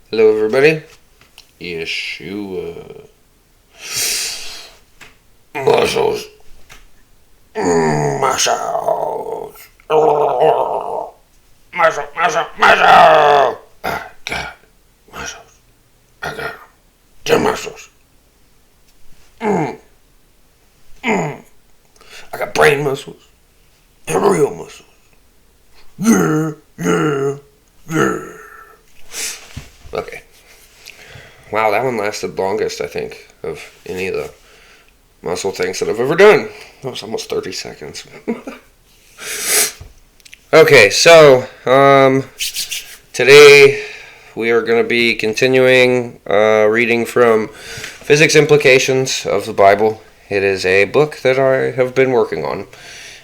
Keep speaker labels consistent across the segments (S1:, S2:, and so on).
S1: Hello, everybody. Yeshua. Muscles. Muscles. Muscle. I got muscles. I got 10 muscles. I got brain muscles and real muscles. Yeah. Okay. Wow, that one lasted longest, I think, of any of the muscle things that I've ever done. That was almost 30 seconds. Okay, so, today we are going to be continuing reading from Physics Implications of the Bible. It is a book that I have been working on,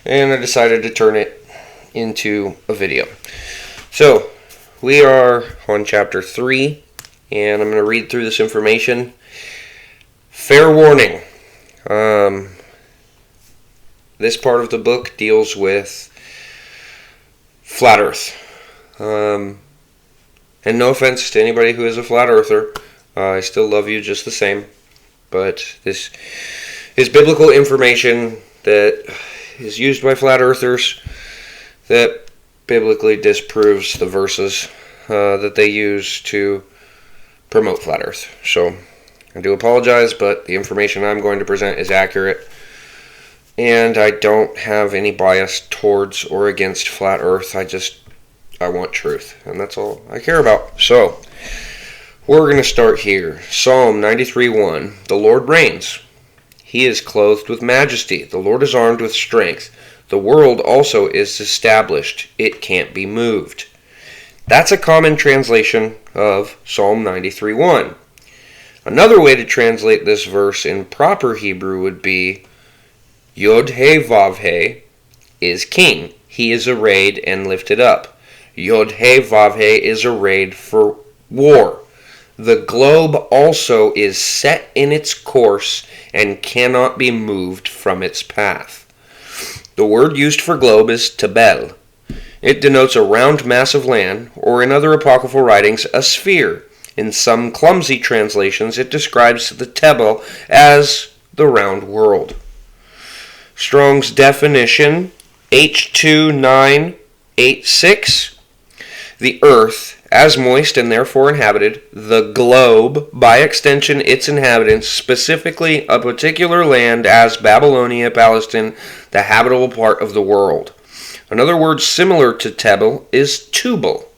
S1: and I decided to turn it into a video. So, we are on chapter 3, and I'm going to read through this information. Fair warning. This part of the book deals with flat earth. And no offense to anybody who is a flat earther. I still love you just the same. But this is biblical information that is used by flat earthers that biblically disproves the verses that they use to promote flat earth. So I do apologize, but the information I'm going to present is accurate, and I don't have any bias towards or against flat earth. I want truth, and that's all I care about. So we're going to start here. Psalm 93:1. The Lord reigns. He is clothed with majesty. The Lord is armed with strength. The world also is established. It can't be moved. That's a common translation of Psalm 93:1. Another way to translate this verse in proper Hebrew would be Yod-He-Vav-He is king. He is arrayed and lifted up. Yod-He-Vav-He is arrayed for war. The globe also is set in its course and cannot be moved from its path. The word used for globe is tabel. It denotes a round mass of land, or in other apocryphal writings, a sphere. In some clumsy translations, it describes the tebel as the round world. Strong's definition, H2986. The earth, as moist and therefore inhabited, the globe, by extension its inhabitants, specifically a particular land as Babylonia, Palestine, the habitable part of the world. Another word similar to tebel is tubal.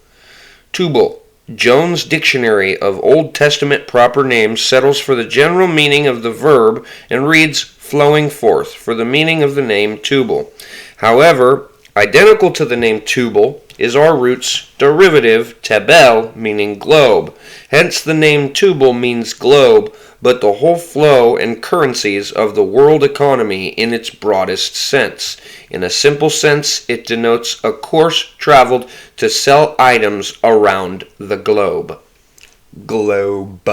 S1: Tubal. Jones' Dictionary of Old Testament proper names settles for the general meaning of the verb and reads flowing forth for the meaning of the name tubal. However, identical to the name tubal is our root's derivative tebel, meaning globe. Hence the name tubal means globe, but the whole flow and currencies of the world economy in its broadest sense. In a simple sense, it denotes a course traveled to sell items around the globe. Globe.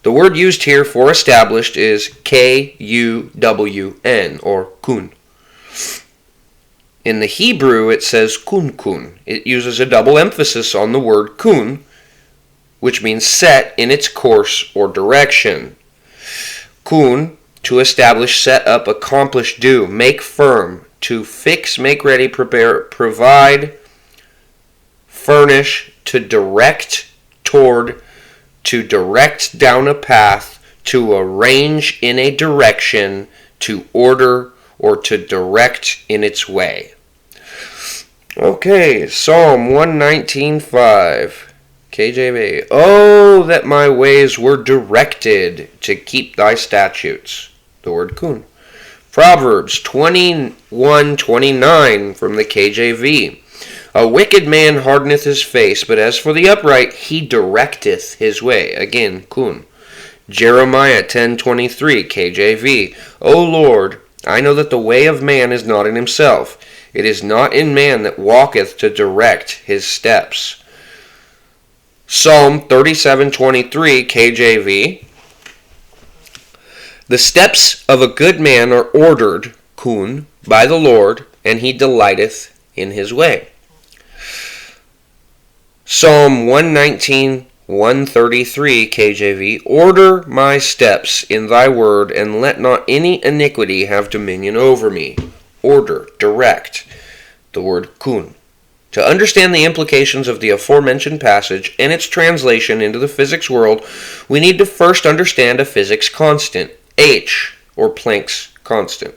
S1: The word used here for established is K-U-W-N, or kun. In the Hebrew, it says kun. It uses a double emphasis on the word kun, which means set in its course or direction. Kun, to establish, set up, accomplish, do, make firm, to fix, make ready, prepare, provide, furnish, to direct toward, to direct down a path, to arrange in a direction, to order, or to direct in its way. Okay, Psalm 119:5. KJV. Oh, that my ways were directed to keep thy statutes. The word kun. Proverbs 21:29 from the KJV. A wicked man hardeneth his face, but as for the upright, he directeth his way. Again, kun. Jeremiah 10:23 KJV. O Lord, I know that the way of man is not in himself. It is not in man that walketh to direct his steps. Psalm 37:23 KJV. The steps of a good man are ordered, kun, by the Lord, and he delighteth in his way. Psalm 119, 133 KJV, order my steps in thy word, and let not any iniquity have dominion over me. Order, direct, the word kun. To understand the implications of the aforementioned passage and its translation into the physics world, we need to first understand a physics constant, H, or Planck's constant.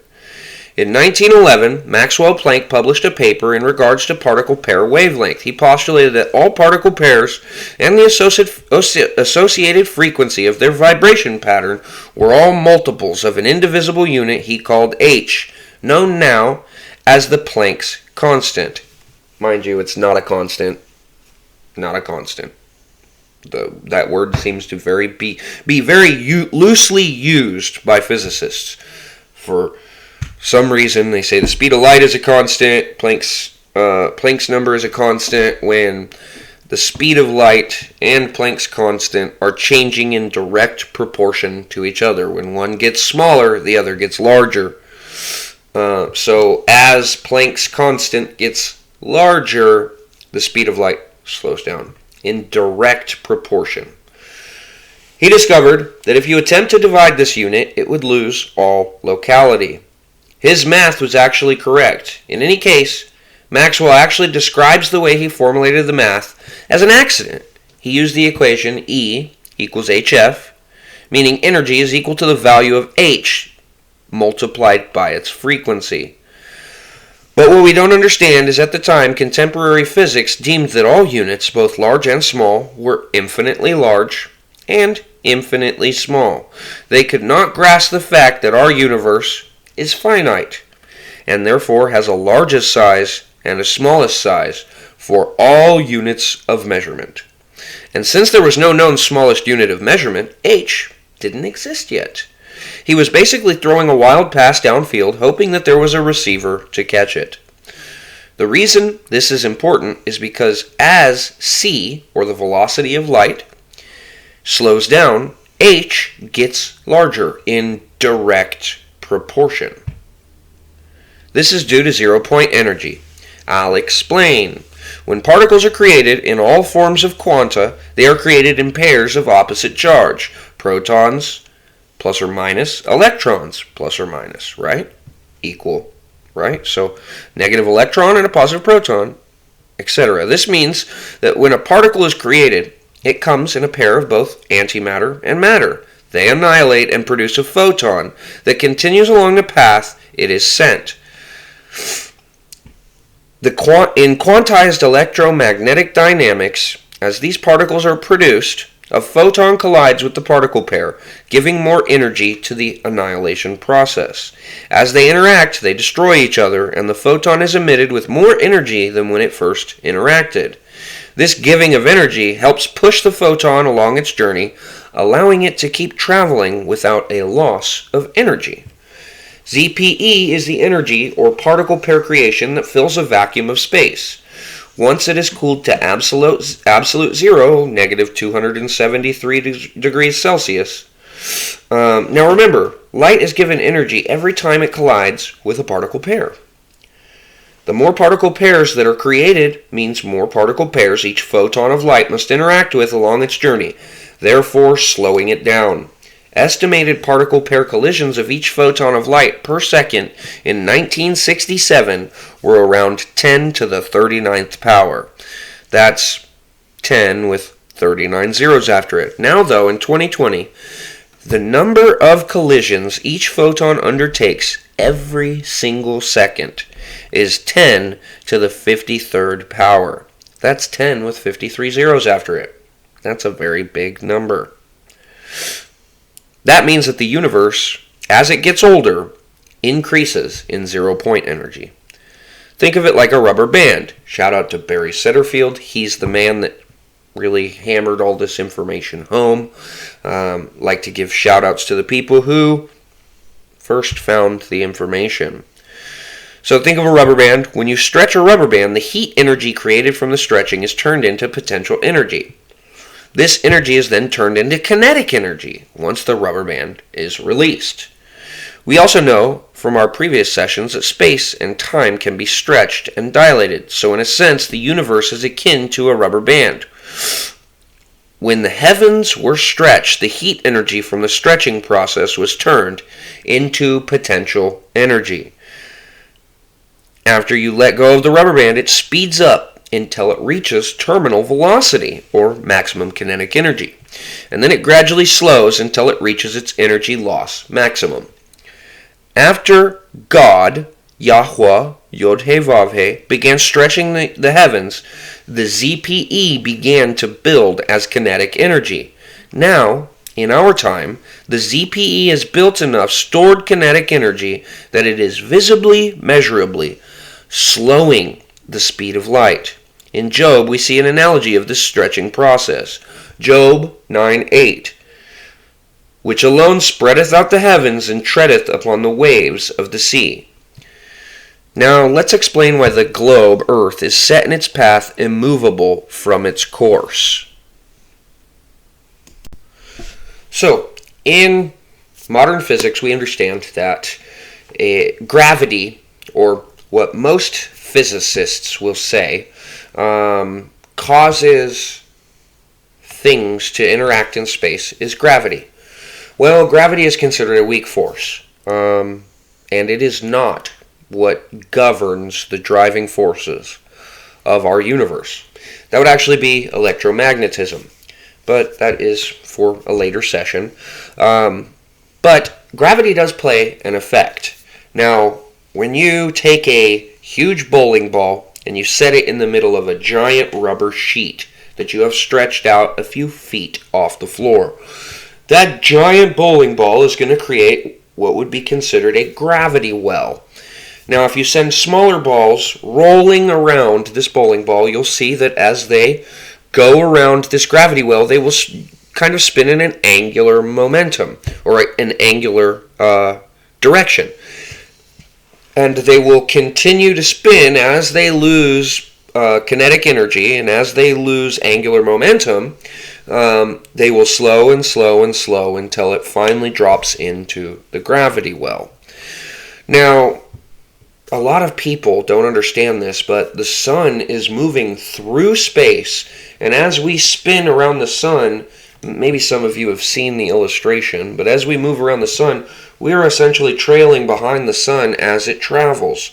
S1: In 1911, Maxwell Planck published a paper in regards to particle pair wavelength. He postulated that all particle pairs and the associated frequency of their vibration pattern were all multiples of an indivisible unit he called H, known now as the Planck's constant. Mind you, it's not a constant. Not a constant. That word seems to be very loosely used by physicists. For some reason, they say the speed of light is a constant. Planck's number is a constant when the speed of light and Planck's constant are changing in direct proportion to each other. When one gets smaller, the other gets larger. So as Planck's constant gets larger, the speed of light slows down in direct proportion. He discovered that if you attempt to divide this unit, it would lose all locality. His math was actually correct. In any case, Maxwell actually describes the way he formulated the math as an accident. He used the equation E equals HF, meaning energy is equal to the value of H multiplied by its frequency. But what we don't understand is at the time, contemporary physics deemed that all units, both large and small, were infinitely large and infinitely small. They could not grasp the fact that our universe is finite, and therefore has a largest size and a smallest size for all units of measurement. And since there was no known smallest unit of measurement, H didn't exist yet. He was basically throwing a wild pass downfield, hoping that there was a receiver to catch it. The reason this is important is because as c, or the velocity of light, slows down, H gets larger in direct proportion. This is due to zero-point energy. I'll explain. When particles are created in all forms of quanta, they are created in pairs of opposite charge. Protons, plus or minus, electrons, plus or minus, right? Equal, right? So, negative electron and a positive proton, etc. This means that when a particle is created, it comes in a pair of both antimatter and matter. They annihilate and produce a photon that continues along the path it is sent. In quantized electromagnetic dynamics, as these particles are produced, a photon collides with the particle pair, giving more energy to the annihilation process. As they interact, they destroy each other, and the photon is emitted with more energy than when it first interacted. This giving of energy helps push the photon along its journey, allowing it to keep traveling without a loss of energy. ZPE is the energy or particle pair creation that fills a vacuum of space. Once it is cooled to absolute zero, negative 273 degrees Celsius. Now remember, light is given energy every time it collides with a particle pair. The more particle pairs that are created means more particle pairs each photon of light must interact with along its journey, therefore slowing it down. Estimated particle pair collisions of each photon of light per second in 1967 were around 10 to the 39th power. That's 10 with 39 zeros after it. Now though, in 2020, the number of collisions each photon undertakes every single second is 10 to the 53rd power. That's 10 with 53 zeros after it. That's a very big number. That means that the universe, as it gets older, increases in zero-point energy. Think of it like a rubber band. Shout out to Barry Setterfield. He's the man that really hammered all this information home. Like to give shout outs to the people who first found the information. So think of a rubber band. When you stretch a rubber band, the heat energy created from the stretching is turned into potential energy. This energy is then turned into kinetic energy once the rubber band is released. We also know from our previous sessions that space and time can be stretched and dilated, so in a sense the universe is akin to a rubber band. when the heavens were stretched, the heat energy from the stretching process was turned into potential energy. After you let go of the rubber band, it speeds up until it reaches terminal velocity, or maximum kinetic energy. And then it gradually slows until it reaches its energy loss maximum. After God, Yahweh, Yod-Heh-Vav-Heh, began stretching the heavens, the ZPE began to build as kinetic energy. Now, in our time, the ZPE has built enough stored kinetic energy that it is visibly, measurably slowing the speed of light. In Job, we see an analogy of this stretching process. Job 9:8, which alone spreadeth out the heavens and treadeth upon the waves of the sea. Now, let's explain why the globe, Earth, is set in its path, immovable from its course. So, in modern physics, we understand that gravity, or what most physicists will say, causes things to interact in space is gravity. Well, gravity is considered a weak force, and it is not what governs the driving forces of our universe. That would actually be electromagnetism, but that is for a later session. But gravity does play an effect. Now, when you take a huge bowling ball and you set it in the middle of a giant rubber sheet that you have stretched out a few feet off the floor, that giant bowling ball is going to create what would be considered a gravity well. Now, if you send smaller balls rolling around this bowling ball, you'll see that as they go around this gravity well, they will kind of spin in an angular momentum, or an angular direction. And they will continue to spin as they lose kinetic energy, and as they lose angular momentum, they will slow and slow and slow until it finally drops into the gravity well. Now, a lot of people don't understand this, but the sun is moving through space, and as we spin around the sun, maybe some of you have seen the illustration, but as we move around the sun, we are essentially trailing behind the sun as it travels.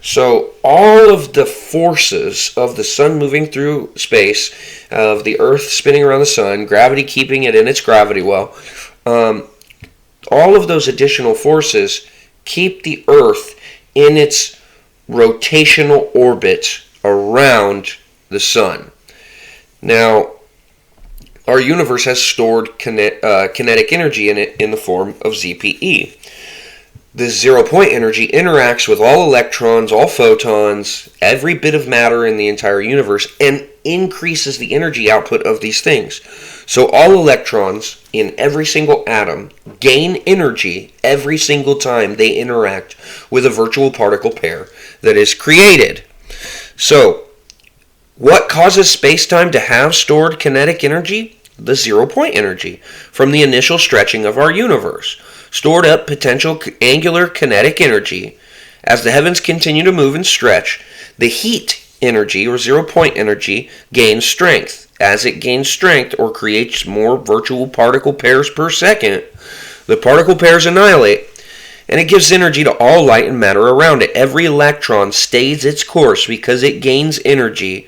S1: So all of the forces of the sun moving through space, of the earth spinning around the sun, gravity keeping it in its gravity well, all of those additional forces keep the earth in its rotational orbit around the sun. Now, our universe has stored kinetic energy in it in the form of ZPE. This zero-point energy interacts with all electrons, all photons, every bit of matter in the entire universe, and increases the energy output of these things. So all electrons in every single atom gain energy every single time they interact with a virtual particle pair that is created. So, what causes space-time to have stored kinetic energy? The zero-point energy from the initial stretching of our universe. Stored up potential angular kinetic energy. As the heavens continue to move and stretch, the heat energy, or zero-point energy, gains strength. As it gains strength or creates more virtual particle pairs per second, the particle pairs annihilate, and it gives energy to all light and matter around it. Every electron stays its course because it gains energy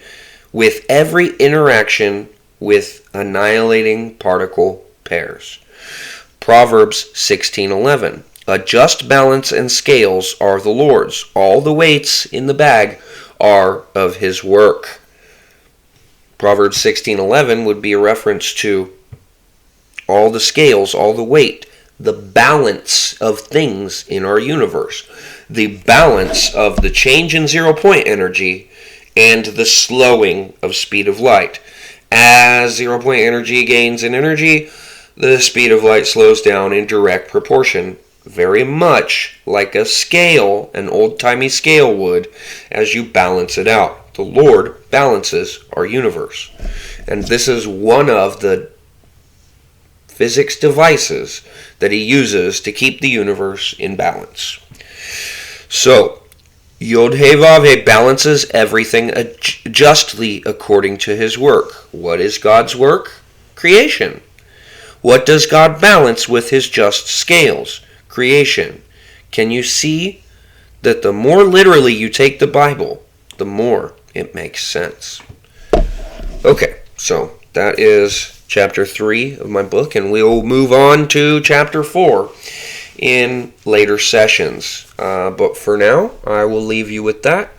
S1: with every interaction with annihilating particle pairs. Proverbs 16:11. A just balance and scales are the Lord's. All the weights in the bag are of his work. Proverbs 16:11 would be a reference to all the scales, all the weight, the balance of things in our universe, the balance of the change in zero-point energy and the slowing of speed of light. As zero-point energy gains in energy, the speed of light slows down in direct proportion, very much like a scale, an old-timey scale would, as you balance it out. The Lord balances our universe. And this is one of the physics devices that he uses to keep the universe in balance. So, Yod-Heh-Vav-Heh balances everything justly according to his work. What is God's work? Creation. What does God balance with his just scales? Creation. Can you see that the more literally you take the Bible, the more it makes sense? Okay, so that is chapter 3 of my book, and we'll move on to chapter 4 in later sessions. But for now, I will leave you with that.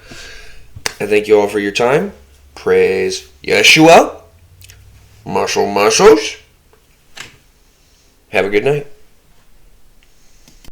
S1: I thank you all for your time. Praise Yeshua. Muscles. Have a good night.